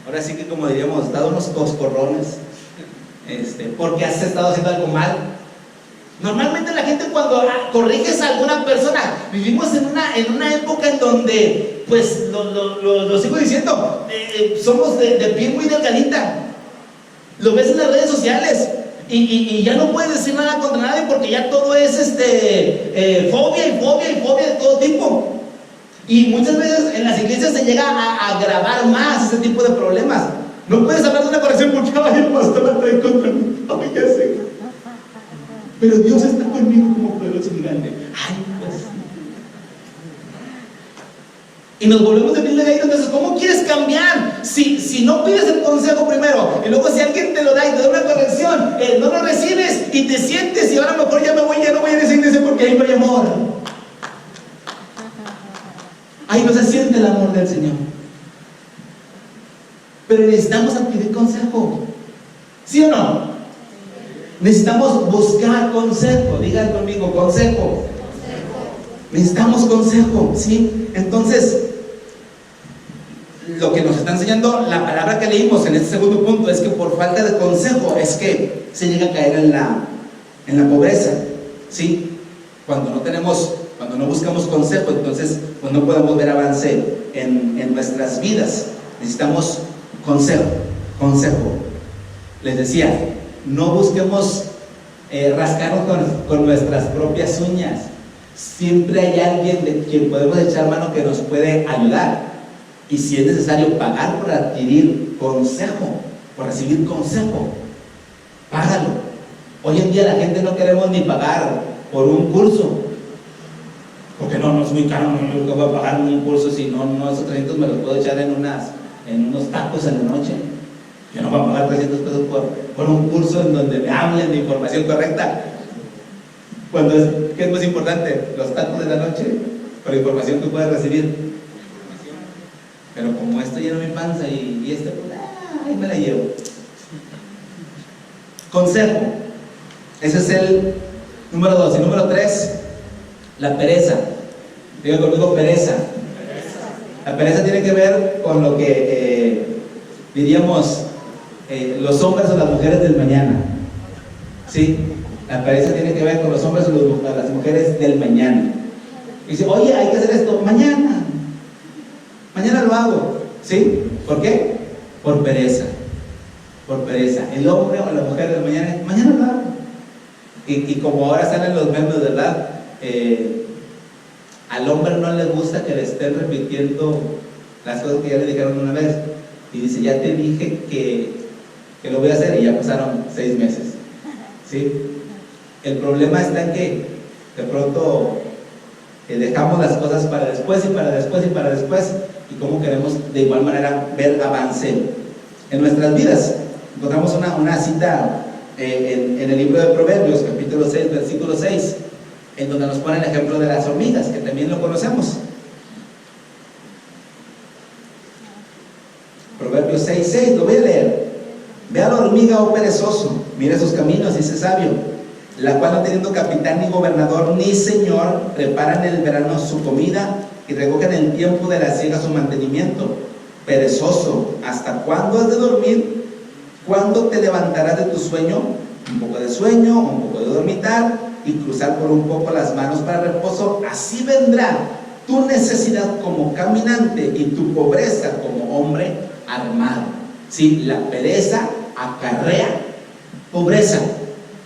ahora sí que como diríamos, dado unos coscorrones porque has estado haciendo algo mal? Normalmente la gente cuando corriges a alguna persona, vivimos en una época en donde, pues, lo sigo diciendo, somos de piel muy delgadita. Lo ves en las redes sociales y ya no puedes decir nada contra nadie porque ya todo es fobia y fobia y fobia de todo tipo. Y muchas veces en las iglesias se llega a agravar más ese tipo de problemas. No puedes hablar de una corrección porque, ay, el pastor está en contra de mí. Ay, ya sé. Pero Dios está conmigo como poderoso gigante. Ay, pues. Y nos volvemos de piel de gallina. Entonces, ¿cómo quieres cambiar? Si no pides el consejo primero, y luego si alguien te lo da y te da una corrección, no lo recibes y te sientes, y ahora mejor ya me voy, ya no voy a esa iglesia porque ahí no hay amor. Ahí no se siente el amor del Señor. Pero necesitamos adquirir consejo. ¿Sí o no? Necesitamos buscar consejo. Digan conmigo, consejo. Necesitamos consejo, ¿sí? Entonces, lo que nos está enseñando la palabra que leímos en este segundo punto es que por falta de consejo es que se llega a caer en la pobreza, ¿sí? Cuando no buscamos consejo, entonces pues no podemos ver avance en nuestras vidas. Necesitamos consejo. Les decía, no busquemos rascarnos con nuestras propias uñas. Siempre hay alguien de quien podemos echar mano que nos puede ayudar. Y si es necesario pagar por adquirir consejo, por recibir consejo, págalo. Hoy en día la gente no queremos ni pagar por un curso, porque no es muy caro. No voy a pagar un curso si no esos 300 me los puedo echar en unos tacos en la noche. Yo no voy a pagar 300 pesos por un curso en donde me hablen de información correcta. ¿Qué es más importante? ¿Los tacos de la noche o la información que puedes recibir? Pero como esto llena mi panza y pues, ahí me la llevo. Consejo. Ese es el número 2. Y número 3, la pereza. Digo conmigo, pereza. La pereza tiene que ver con lo que diríamos los hombres o las mujeres del mañana. ¿Sí? La pereza tiene que ver con los hombres o las mujeres del mañana. Y dice, oye, hay que hacer esto mañana lo hago. ¿Sí? ¿Por qué? Por pereza. El hombre o la mujer del mañana lo hago. Y como ahora salen los memes, ¿verdad? Al hombre no le gusta que le estén repitiendo las cosas que ya le dijeron una vez. Y dice, ya te dije que lo voy a hacer, y ya pasaron 6 meses. ¿Sí? El problema está en que de pronto dejamos las cosas para después, y cómo queremos de igual manera ver avance en nuestras vidas. Encontramos una cita en el libro de Proverbios, capítulo 6, versículo 6, en donde nos pone el ejemplo de las hormigas, que también lo conocemos. Proverbios 6:6, lo voy a leer. Ve a la hormiga, oh perezoso, mira sus caminos, dice sabio, la cual no teniendo capitán, ni gobernador, ni señor, prepara en el verano su comida y recoge en el tiempo de la siega su mantenimiento. Perezoso, ¿hasta cuándo has de dormir? ¿Cuándo te levantarás de tu sueño? Un poco de sueño, un poco de dormitar y cruzar por un poco las manos para reposo. Así vendrá tu necesidad como caminante y tu pobreza como hombre armado. ¿Sí? La pereza acarrea pobreza.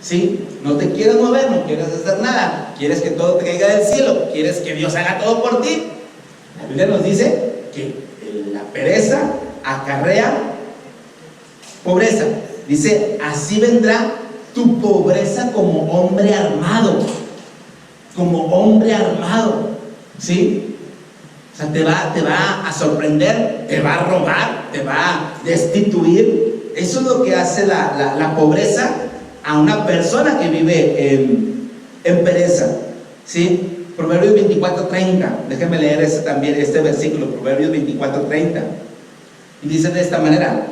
¿Sí? No te quieres mover, no quieres hacer nada, quieres que todo te caiga del cielo, quieres que Dios haga todo por ti. La Biblia nos dice que la pereza acarrea pobreza. Dice, así vendrá tu pobreza como hombre armado. ¿Sí? O sea, te va a sorprender, te va a robar, te va a destituir. Eso es lo que hace la pobreza a una persona que vive en pereza. ¿Sí? Proverbios 24:30. Déjenme leer este versículo, Proverbios 24:30. Y dice de esta manera: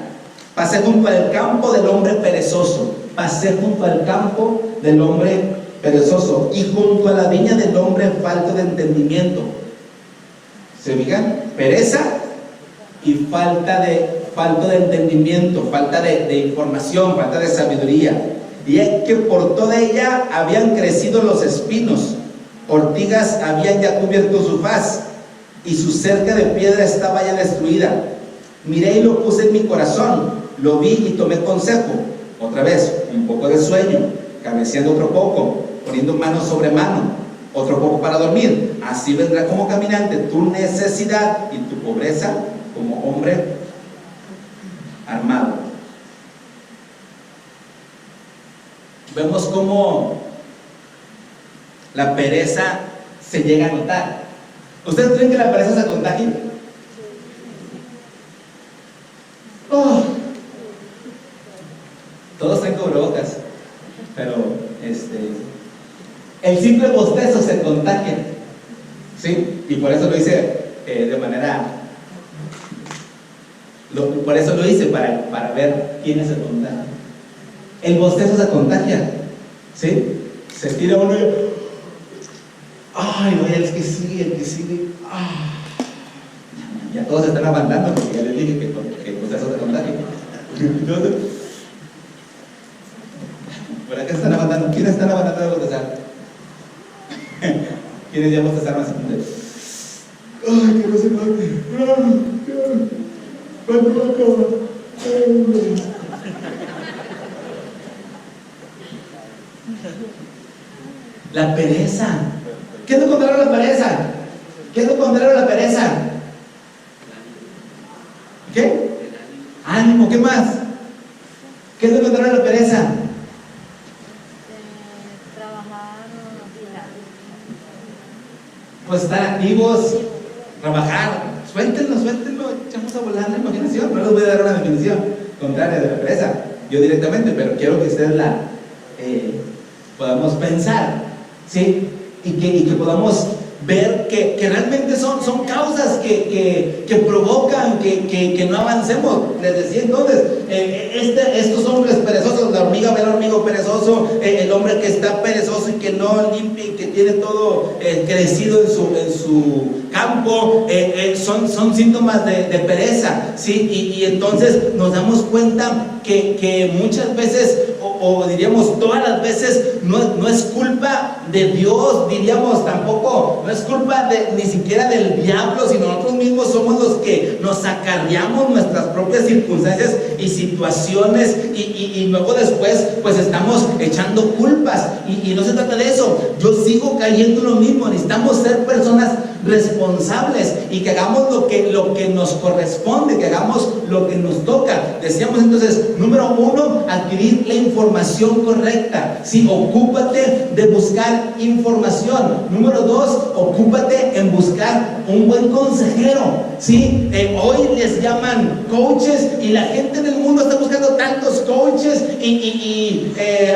pasé junto al campo del hombre perezoso. Pasé junto al campo del hombre perezoso y junto a la viña del hombre falto de entendimiento. ¿Se fijan? Pereza y falta de entendimiento, falta de información, falta de sabiduría. Y es que por toda ella habían crecido los espinos, ortigas habían ya cubierto su faz, y su cerca de piedra estaba ya destruida. Miré y lo puse en mi corazón, lo vi y tomé consejo. Otra vez, un poco de sueño, cabeceando otro poco, poniendo mano sobre mano. otro poco para dormir. Así vendrá como caminante tu necesidad y tu pobreza como hombre armado. Vemos cómo la pereza se llega a notar. ¿Ustedes creen que la pereza se contagia? Oh. Todos traen cubrebocas, pero el simple bostezo se contagia, ¿sí? Y por eso lo hice de manera, por eso lo hice para ver quiénes se contagian. El bostezo se contagia, ¿sí? Se tira uno y, ay, no, el que sigue, ya todos están aguantando porque ya les dije que el bostezo se contagia. ¿Por acá están aguantando? ¿Quiénes están aguantando de bostezar? ¿Quiénes ya bostezaron así? Ay, que no se note. ¿Cuándo va a acabar? La pereza. ¿Qué es lo contrario a la pereza? ¿Qué es lo contrario a la pereza? ¿Qué? Ánimo, ¿qué más? ¿Qué es lo contrario a la pereza? Trabajar. Pues estar activos, trabajar. Suéltenlo, echamos a volar la imaginación. No les voy a dar una definición contraria de la pereza, yo directamente, pero quiero que ustedes la podamos pensar, ¿sí? Y que podamos ver que realmente son causas que provocan que no avancemos. Les decía entonces, estos hombres perezosos, la hormiga ve al hormigo perezoso, el hombre que está perezoso y que no limpia y que tiene todo crecido en su campo, son síntomas de pereza, ¿sí? Y entonces nos damos cuenta que muchas veces, o diríamos todas las veces, no es culpa de Dios, diríamos tampoco, no es culpa ni siquiera del diablo, sino nosotros mismos somos los que nos acarreamos nuestras propias circunstancias y situaciones, y luego después pues estamos echando culpas, y no se trata de eso. Yo sigo cayendo en lo mismo. Necesitamos ser personas responsables y que hagamos lo que nos corresponde, que hagamos lo que nos toca. Decíamos entonces, número 1, adquirir la información correcta. Sí, ocúpate de buscar información. Número 2, ocúpate en buscar un buen consejero. Sí, hoy les llaman coaches y la gente en el mundo está buscando tantos coaches y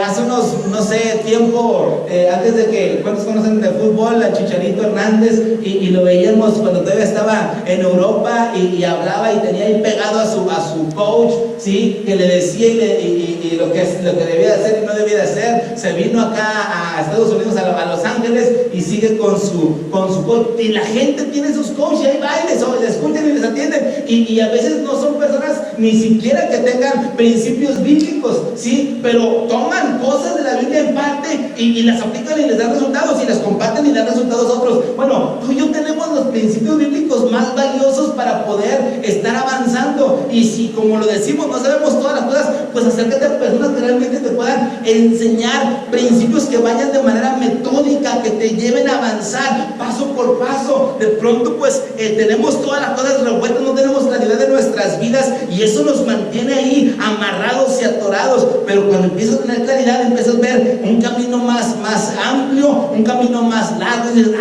hace unos, no sé, tiempo, antes de que, ¿cuántos conocen de fútbol? A Chicharito Hernández, y lo veíamos cuando todavía estaba en Europa y hablaba y tenía ahí pegado a su coach, ¿sí? Que le decía y lo que debía de hacer y no debía de hacer. Se vino acá a Estados Unidos, a Los Ángeles, y sigue con su coach, y la gente tiene sus coaches, y ahí va y les escuchan y les atienden, y a veces no son personas ni siquiera que tengan principios bíblicos, ¿sí? Pero toman cosas de la Biblia en parte y las aplican y les dan resultados, y las comparten y dan resultados a otros. Bueno, tú y yo tenemos los principios bíblicos más valiosos para poder estar avanzando, y si, como lo decimos, no sabemos todas las cosas, pues acércate a personas que realmente te puedan enseñar principios que vayan de manera metódica, que te lleven a avanzar paso por paso. De pronto pues tenemos todas las cosas revueltas, no tenemos claridad de nuestras vidas, y eso nos mantiene ahí amarrados y atorados. Pero cuando empiezas a tener claridad, empiezas a ver un camino más amplio, un camino más largo, y dices,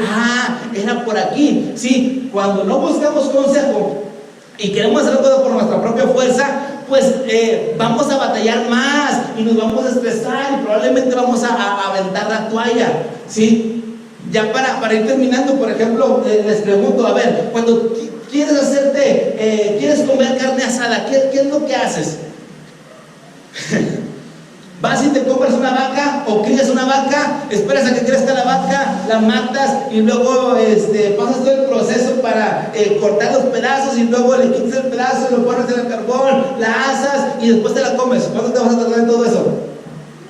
era por aquí. Sí, cuando no buscamos consejo y queremos hacer todo por nuestra propia fuerza, pues vamos a batallar más y nos vamos a estresar y probablemente vamos a aventar la toalla, ¿sí? Ya para ir terminando, por ejemplo, les pregunto, a ver, cuando quieres comer carne asada, ¿qué es lo que haces? Vas y te compras una vaca o crías una vaca, esperas a que crezca la vaca, la matas y luego pasas todo el proceso para cortar los pedazos, y luego le quitas el pedazo y lo pones en el carbón, la asas y después te la comes. ¿Cuánto te vas a tardar en todo eso?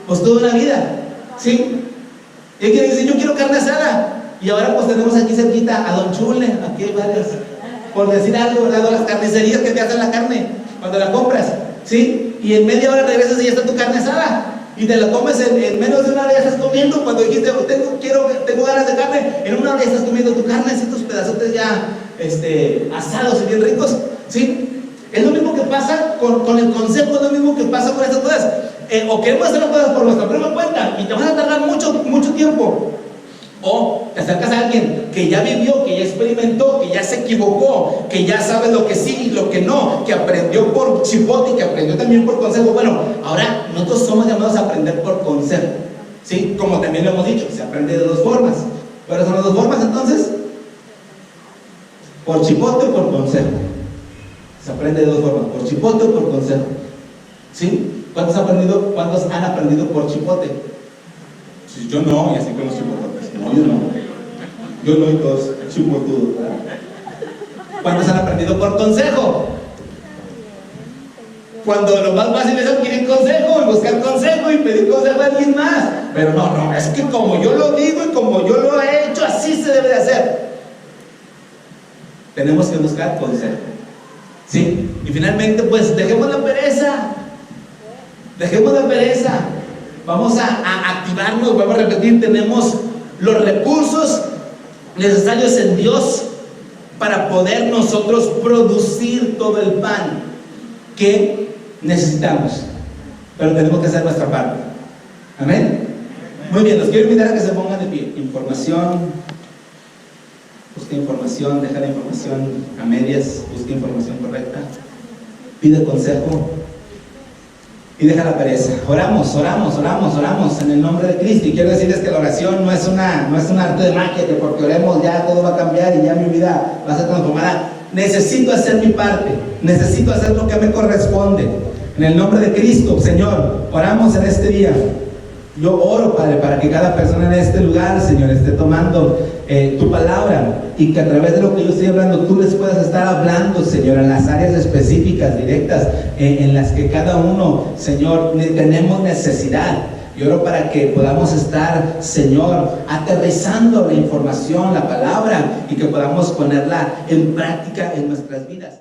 Pues toda una vida, ¿sí? Y hay quien dice, yo quiero carne asada, y ahora pues tenemos aquí cerquita a Don Chule, aquí hay varias, por decir algo, ¿verdad? Las carnicerías que te hacen la carne cuando la compras, ¿sí? Y en media hora regresas y ya está tu carne asada. y te la comes en menos de una hora ya estás comiendo. Cuando dijiste, tengo ganas de carne, en una hora ya estás comiendo tu carne, así tus pedazotes ya asados y bien ricos, ¿sí? Es lo mismo que pasa con el consejo, es lo mismo que pasa con estas cosas. O queremos hacer las cosas por nuestra propia cuenta y te vas a tardar mucho tiempo. O te acercas a alguien que ya vivió, que ya experimentó, que ya se equivocó, que ya sabe lo que sí y lo que no, que aprendió por chipote y que aprendió también por consejo. Bueno, ahora nosotros somos llamados a aprender por consejo, ¿sí? Como también lo hemos dicho, se aprende de dos formas. ¿Cuáles son las dos formas entonces? Por chipote o por consejo. Se aprende de dos formas, por chipote o por consejo, ¿sí? ¿Cuántos han aprendido por chipote? Si yo no, y así con los chipototes. No, yo no. Yo no, y todos chipotudos. ¿Cuántos han aprendido por consejo? Cuando lo más fácil es adquirir consejo y buscar consejo y pedir consejo a alguien más. Pero no, es que como yo lo digo y como yo lo he hecho, así se debe de hacer. Tenemos que buscar consejo, ¿sí? Y finalmente, pues, dejemos la pereza. Dejemos la pereza. Vamos a activarnos, vamos a repetir, tenemos los recursos necesarios en Dios para poder nosotros producir todo el pan que necesitamos, pero tenemos que hacer nuestra parte. Amén. Muy bien, los quiero invitar a que se pongan de pie. Información, busca información, deja la información a medias, busca información correcta, pide consejo y deja la pereza. Oramos en el nombre de Cristo. Y quiero decirles que la oración no es un arte de magia, que porque oremos ya todo va a cambiar y ya mi vida va a ser transformada. Necesito hacer mi parte, necesito hacer lo que me corresponde. En el nombre de Cristo, Señor, oramos en este día. Yo oro, Padre, para que cada persona en este lugar, Señor, esté tomando tu palabra, y que a través de lo que yo estoy hablando, tú les puedas estar hablando, Señor, en las áreas específicas, directas, en las que cada uno, Señor, tenemos necesidad. Yo oro para que podamos estar, Señor, aterrizando la información, la palabra, y que podamos ponerla en práctica en nuestras vidas.